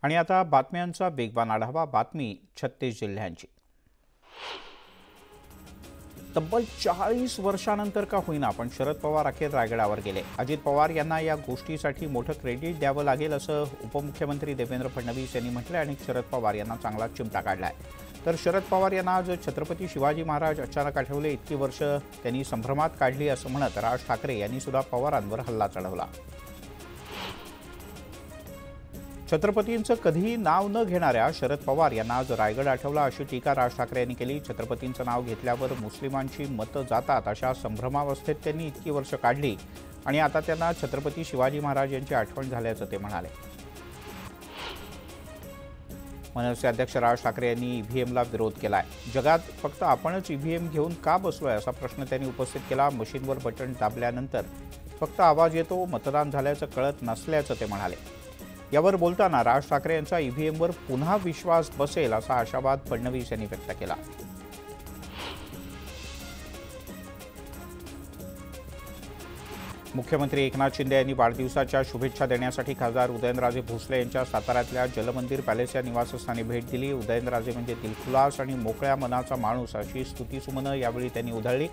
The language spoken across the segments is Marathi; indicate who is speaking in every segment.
Speaker 1: आणि आता बातम्यांचा वेगवान आढावा. बातमी 36 जिल्ह्यांची. तब्बल 40 वर्षांनंतर का होईना पण शरद पवार अखेर रायगडावर गेले. अजित पवार यांना या गोष्टीसाठी मोठं क्रेडिट द्यावं लागेल असं उपमुख्यमंत्री देवेंद्र फडणवीस यांनी म्हटलं आणि शरद पवार यांना चांगला चिमटा काढलाय. तर शरद पवार यांना आज छत्रपती शिवाजी महाराज अचानक आठवले. इतकी वर्ष त्यांनी संभ्रमात काढली असं म्हणत राज ठाकरे यांनी सुद्धा पवारांवर हल्ला चढवला. छत्रपतींचं कधीही नाव न घेणाऱ्या शरद पवार यांना आज रायगड आठवला अशी टीका राज ठाकरे यांनी केली. छत्रपतींचं नाव घेतल्यावर मुस्लिमांची मतं जातात अशा संभ्रमावस्थेत त्यांनी इतकी वर्ष काढली आणि आता त्यांना छत्रपती शिवाजी महाराज यांची आठवण झाल्याचं ते म्हणाले. मनसे अध्यक्ष राज ठाकरे यांनी ईव्हीएमला विरोध केलाय. जगात फक्त आपणच ईव्हीएम घेऊन का बसलोय असा प्रश्न त्यांनी उपस्थित केला. मशीनवर बटन दाबल्यानंतर फक्त आवाज येतो, मतदान झाल्याचं कळत नसल्याचं ते म्हणाले. यावर बोलताना राज ठाकरे यांचा ईव्हीएमवर पुन्हा विश्वास बसेल असा आशावाद फडणवीस यांनी व्यक्त केला. मुख्यमंत्री एकनाथ शिंदे यांनी वाढदिवसाच्या शुभेच्छा देण्यासाठी खासदार उदयनराजे भोसले यांच्या साताऱ्यातल्या जलमंदिर पॅलेस या निवासस्थानी भेट दिली. उदयनराजे म्हणजे दिलखुलास आणि मोकळ्या मनाचा माणूस अशी स्तुतीसुमनं यावेळी त्यांनी उधळली.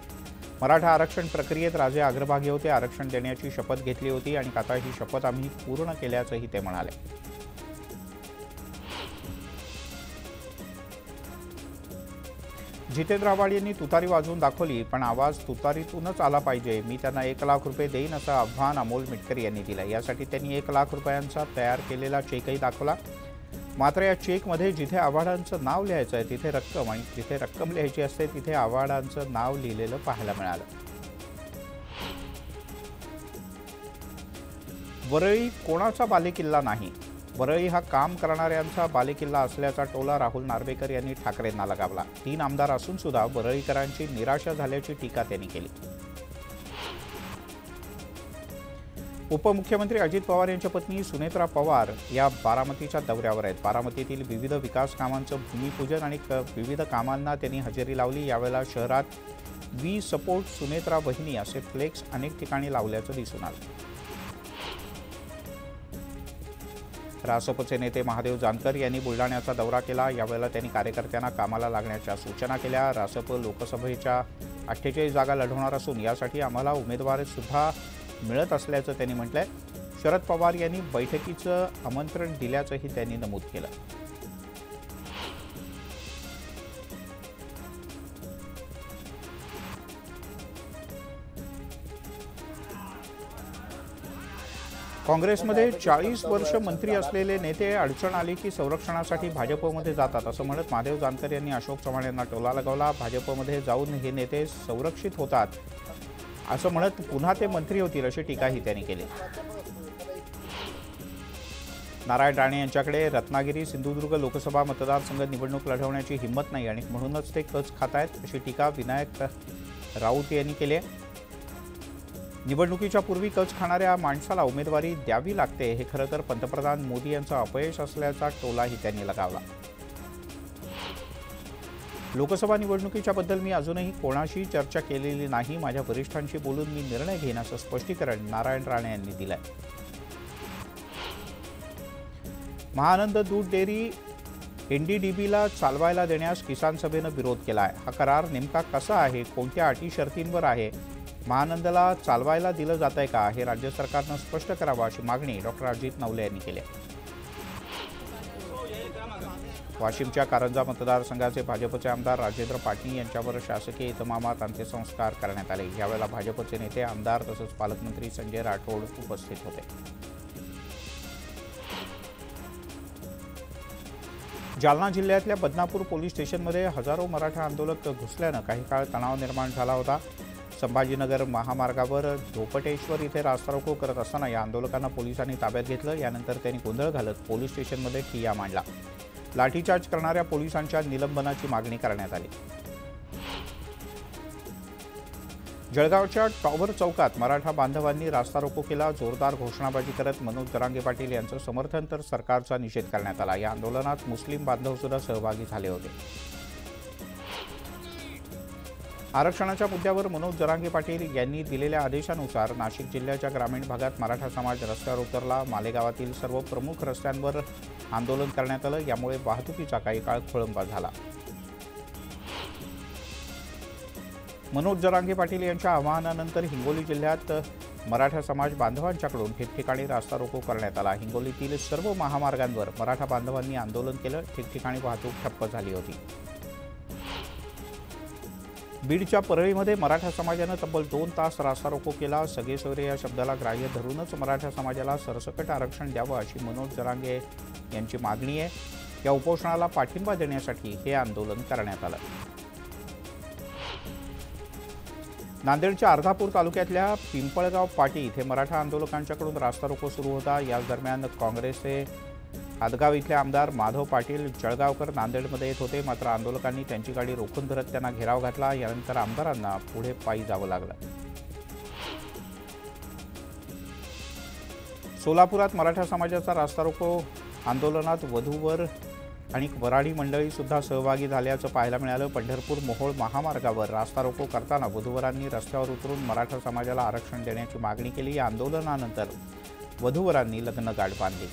Speaker 1: मराठा आरक्षण प्रक्रियेत राजे अग्रभागी होते. आरक्षण देण्याची शपथ घेतली होती आणि आता ही शपथ आम्ही पूर्ण केल्याचंही ते म्हणाले. जितेंद्र आव्हाड यांनी तुतारी वाजवून दाखवली पण आवाज तुतारीतूनच आला पाहिजे. मी त्यांना 1 लाख रुपये देईन असं आव्हान अमोल मिटकरी यांनी दिलं. यासाठी त्यांनी 1 लाख रुपयांचा तयार केलेला चेकही दाखवला. मात्र या चेकमध्ये जिथे आव्हाडांचं नाव लिहायचं आहे तिथे रक्कम आणि जिथे रक्कम लिहायची असते तिथे आव्हाडांचं नाव लिहिलेलं पाहायला मिळालं. वरळी कोणाचा बालेकिल्ला नाही. वरळी हा काम करणाऱ्यांचा बालेकिल्ला असल्याचा टोला राहुल नार्वेकर यांनी ठाकरेंना लगावला. 3 आमदार असून सुद्धा वरळीकरांची निराशा झाल्याची टीका त्यांनी केली. उपमुख्यमंत्री अजित पवार यांच्या पत्नी सुनेत्रा पवार या बारामतीच्या दौऱ्यावर आहेत. बारामतीतील विविध विकास कामांचं भूमिपूजन आणि विविध कामांना त्यांनी हजेरी लावली. यावेळेला शहरात वी सपोर्ट सुनेत्रा वहिनी असे फ्लेक्स अनेक ठिकाणी लावल्याचं दिसून आलं. रासपचे नेते महादेव जानकर यांनी बुलढाण्याचा दौरा केला. यावेळेला त्यांनी कार्यकर्त्यांना कामाला लागण्याच्या सूचना केल्या. रासप लोकसभेच्या 48 जागा लढवणार असून यासाठी आम्हाला उमेदवार सुद्धा मिळत असल्याचं त्यांनी म्हटलंय. शरद पवार यांनी बैठकीचं आमंत्रण दिल्याचंही त्यांनी नमूद केलं. काँग्रेसमध्ये 40 वर्ष मंत्री असलेले नेते अडचण आली की संरक्षणासाठी भाजपमध्ये जातात असं म्हणत महादेव जानकर यांनी अशोक चव्हाण यांना टोला लगावला. भाजपमध्ये जाऊन हे नेते संरक्षित होतात असं म्हणत पुन्हा ते मंत्री होतील अशी टीकाही त्यांनी केली. नारायण राणे यांच्याकडे रत्नागिरी सिंधुदुर्ग लोकसभा मतदारसंघ निवडणूक लढवण्याची हिंमत नाही आणि म्हणूनच ते कच खातायत अशी टीका विनायक राऊत यांनी केली आहे. निवडणुकीच्या पूर्वी कच खाणाऱ्या माणसाला उमेदवारी द्यावी लागते हे खरं तर पंतप्रधान मोदी यांचं अपयश असल्याचा टोलाही त्यांनी लगावला. लोकसभा निवडणुकीच्या बद्दल मी अजूनही कोणाशी चर्चा केलेली नाही. माझ्या वरिष्ठांशी बोलून मी निर्णय घेईन असं स्पष्टीकरण नारायण राणे यांनी दिलंय. महानंद दूध डेअरी एनडीडीबीला चालवायला देण्यास किसान सभेनं विरोध केलाय. हा करार नेमका कसा आहे, कोणत्या अटी शर्तींवर आहे, महानंदला चालवायला दिलं जात आहे का हे राज्य सरकारनं स्पष्ट करावं अशी मागणी डॉक्टर अजित नवले यांनी केली. वाशिमच्या कारंजा मतदारसंघाचे भाजपचे आमदार राजेंद्र पाटणी यांच्यावर शासकीय इतमामात अंत्यसंस्कार करण्यात आले. यावेळेला भाजपचे नेते, आमदार तसंच पालकमंत्री संजय राठोड उपस्थित होते. जालना जिल्ह्यातल्या बदनापूर पोलीस स्टेशनमध्ये हजारो मराठा आंदोलक घुसल्यानं काही काळ तणाव निर्माण झाला होता. संभाजीनगर महामार्गावर धोपटेश्वर इथे रास्तारोको करत असताना या आंदोलकांना पोलिसांनी ताब्यात घेतलं. यानंतर त्यांनी गोंधळ घालत पोलीस स्टेशनमध्ये ठिय्या मांडला. लाठीचार्ज करणाऱ्या पोलिसांच्या निलंबनाची मागणी करण्यात आली. जळगावच्या टॉवर चौकात मराठा बांधवांनी रास्तारोको केला. जोरदार घोषणाबाजी करत मनोज जरांगे पाटील यांचं समर्थन तर सरकारचा निषेध करण्यात आला. या आंदोलनात मुस्लिम बांधव सुद्धा सहभागी झाले होते. आरक्षणाच्या मुद्द्यावर मनोज जरांगे पाटील यांनी दिलेल्या आदेशानुसार नाशिक जिल्ह्याच्या ग्रामीण भागात मराठा समाज रस्त्यावर उतरला. मालेगावातील सर्व प्रमुख रस्त्यांवर आंदोलन करण्यात आलं. यामुळे वाहतुकीचा काही काळ खोळंबा झाला. मनोज जरांगे पाटील यांच्या आवाहनानंतर हिंगोली जिल्ह्यात मराठा समाज बांधवांच्याकडून ठिकठिकाणी रास्ता रोको करण्यात आला. हिंगोलीतील सर्व महामार्गांवर मराठा बांधवांनी आंदोलन केलं. ठिकठिकाणी वाहतूक ठप्प झाली होती. बीडच्या परळीमध्ये मराठा समाजानं तब्बल 2 तास रास्ता रोको केला. सगळेसोयरे या शब्दाला ग्राह्य धरूनच मराठा समाजाला सरसकट आरक्षण द्यावं अशी मनोज जरांगे यांची मागणी आहे. या उपोषणाला पाठिंबा देण्यासाठी हे आंदोलन करण्यात आलं. नांदेडच्या अर्धापूर तालुक्यातल्या पिंपळगाव पाटी इथे मराठा आंदोलकांच्याकडून रास्ता रोको सुरू होता. याच दरम्यान काँग्रेसचे हादगाव इथले आमदार माधव पाटील जळगावकर नांदेडमध्ये येत होते. मात्र आंदोलकांनी त्यांची गाडी रोखून धरत त्यांना घेराव घातला. यानंतर आमदारांना पुढे पायी जावं लागलं. सोलापुरात मराठा समाजाचा रास्ता रोको आंदोलनात वधूवर आणि वराडी मंडळी सुद्धा सहभागी झाल्याचं पाहायला मिळालं. पंढरपूर मोहोळ महामार्गावर रास्ता रोको करताना वधूवरांनी रस्त्यावर उतरून मराठा समाजाला आरक्षण देण्याची मागणी केली. या आंदोलनानंतर वधूवरांनी लग्नगाठ बांधली.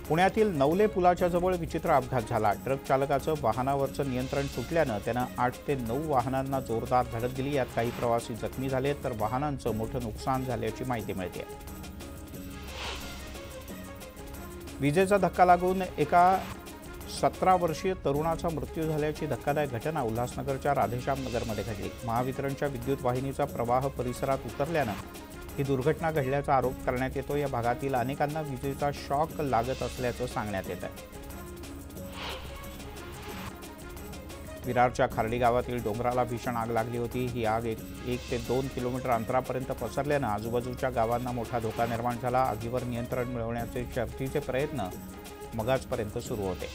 Speaker 1: पुण्यातील नवले पुलाच्या जवळ विचित्र अपघात झाला. ट्रक चालकाचं वाहनावरचं नियंत्रण सुटल्यानं त्यानं 8 ते 9 वाहनांना जोरदार धडक दिली. यात काही प्रवासी जखमी झाले तर वाहनांचं मोठं नुकसान झाल्याची माहिती मिळते. विजेचा धक्का लागून एका 17 वर्षीय तरुणाचा मृत्यू झाल्याची धक्कादायक घटना उल्हासनगरच्या राधेश्याम नगरमध्ये घडली. महावितरणच्या विद्युत वाहिनीचा प्रवाह परिसरात उतरल्यानं ही दुर्घटना घडल्याचा आरोप करण्यात येतो. या भागातील अनेकांना विजेचा शॉक लागत असल्याचं सांगण्यात येत आहे. विरारच्या खार्डी गावातील डोंगराला भीषण आग लागली होती. ही आग 1 ते 2 किलोमीटर अंतरापर्यंत पसरल्यानं आजूबाजूच्या गावांना मोठा धोका निर्माण झाला. आगीवर नियंत्रण मिळवण्याचे शर्थीचे प्रयत्न मगाचपर्यंत सुरू होते.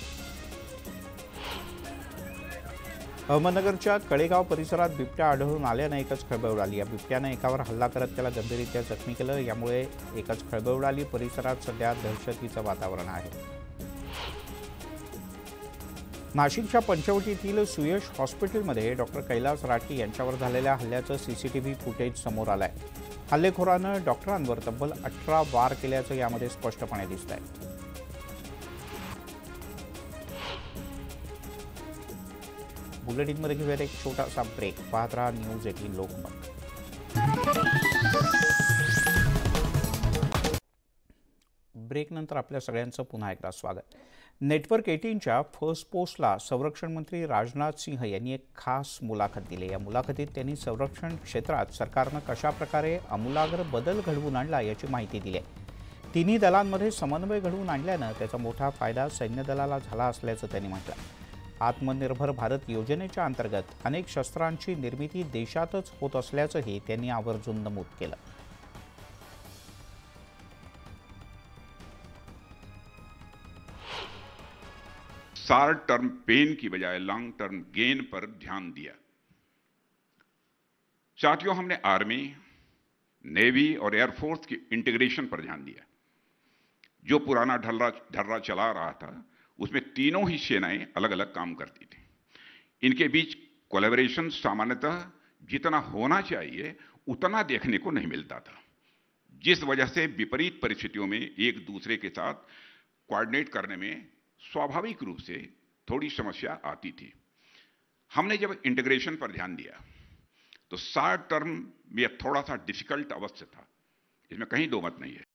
Speaker 1: अहमदनगरच्या कळेगाव परिसरात बिबट्या आढळून आल्यानं एकच खळबळ उडाली. या बिबट्यानं एकावर हल्ला करत त्याला गंभीररित्या जखमी केलं. यामुळे एकच खळबळ उडाली. परिसरात सध्या दहशतीचं वातावरण आहे. नाशिकच्या पंचवटीतील सुयश हॉस्पिटलमध्ये डॉक्टर कैलास राठी यांच्यावर झालेल्या हल्ल्याचं सीसीटीव्ही फुटेज समोर आलंय. हल्लेखोरानं डॉक्टरांवर तब्बल 18 वार केल्याचं यामध्ये स्पष्टपणे दिसतंय. बुलेटिनमध्ये घेऊयात एक छोटासा ब्रेक. पाहत रहा न्यूज 18 लोकमत. ब्रेकनंतर आपल्या सगळ्यांचं पुन्हा एकदा स्वागत. नेटवर्क 18च्या फर्स्ट पोस्टला संरक्षण मंत्री राजनाथ सिंह यांनी एक खास मुलाखत दिली. या मुलाखतीत त्यांनी संरक्षण क्षेत्रात सरकारनं कशाप्रकारे आमूलाग्र बदल घडवून आणला याची माहिती दिली आहे. तिन्ही दलांमध्ये समन्वय घडवून आणल्यानं त्याचा मोठा फायदा सैन्य दलाला झाला असल्याचं त्यांनी म्हटलं. आत्मनिर्भर भारत योजनेच्या अंतर्गत अनेक शस्त्रांची निर्मिती देशातच होत असल्याचंही त्यांनी आवर्जून नमूद केलं.
Speaker 2: शॉर्ट टर्म पेन की बजाय लॉन्ग टर्म गेन पर ध्यान दिया. साथियों, हमने आर्मी, नेवी और एयरफोर्स की इंटीग्रेशन पर ध्यान दिया. जो पुराना ढर्रा चला रहा था उसमें तीनों ही सेनाएं अलग अलग काम करती थी. इनके बीच कोलैबोरेशन सामान्यतः जितना होना चाहिए उतना देखने को नहीं मिलता था, जिस वजह से विपरीत परिस्थितियों में एक दूसरे के साथ कोऑर्डिनेट करने में स्वाभाविक रूप से थोड़ी समस्या आती थी. हमने जब इंटीग्रेशन पर ध्यान दिया तो शॉर्ट टर्म में थोड़ा सा डिफिकल्ट अवश्य था, इसमें कहीं दो मत नहीं है.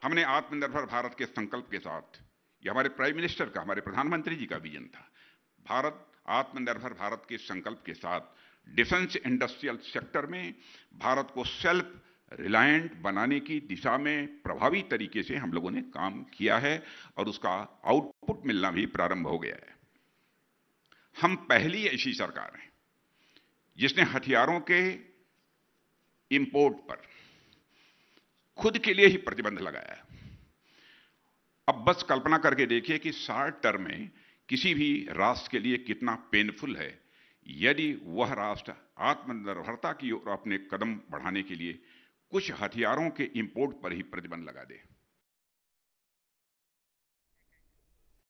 Speaker 2: हमने आत्मनिर्भर भारत के संकल्प के साथ, ये हमारे प्राइम मिनिस्टर का, हमारे प्रधानमंत्री जी का विजन था, भारत आत्मनिर्भर भारत के संकल्प के साथ डिफेंस इंडस्ट्रियल सेक्टर में भारत को सेल्फ रिलायंट बनाने की दिशा में प्रभावी तरीके से हम लोगों ने काम किया है और उसका आउटपुट मिलना भी प्रारंभ हो गया है. हम पहली ऐसी सरकार हैं जिसने हथियारों के इंपोर्ट पर खुद के लिए ही प्रतिबंध लगाया है. अब बस कल्पना करके देखिए कि शॉर्ट टर्म में किसी भी राष्ट्र के लिए कितना पेनफुल है यदि वह राष्ट्र आत्मनिर्भरता की ओर अपने कदम बढ़ाने के लिए कुछ हथियारों के इंपोर्ट पर ही प्रतिबंध लगा दे.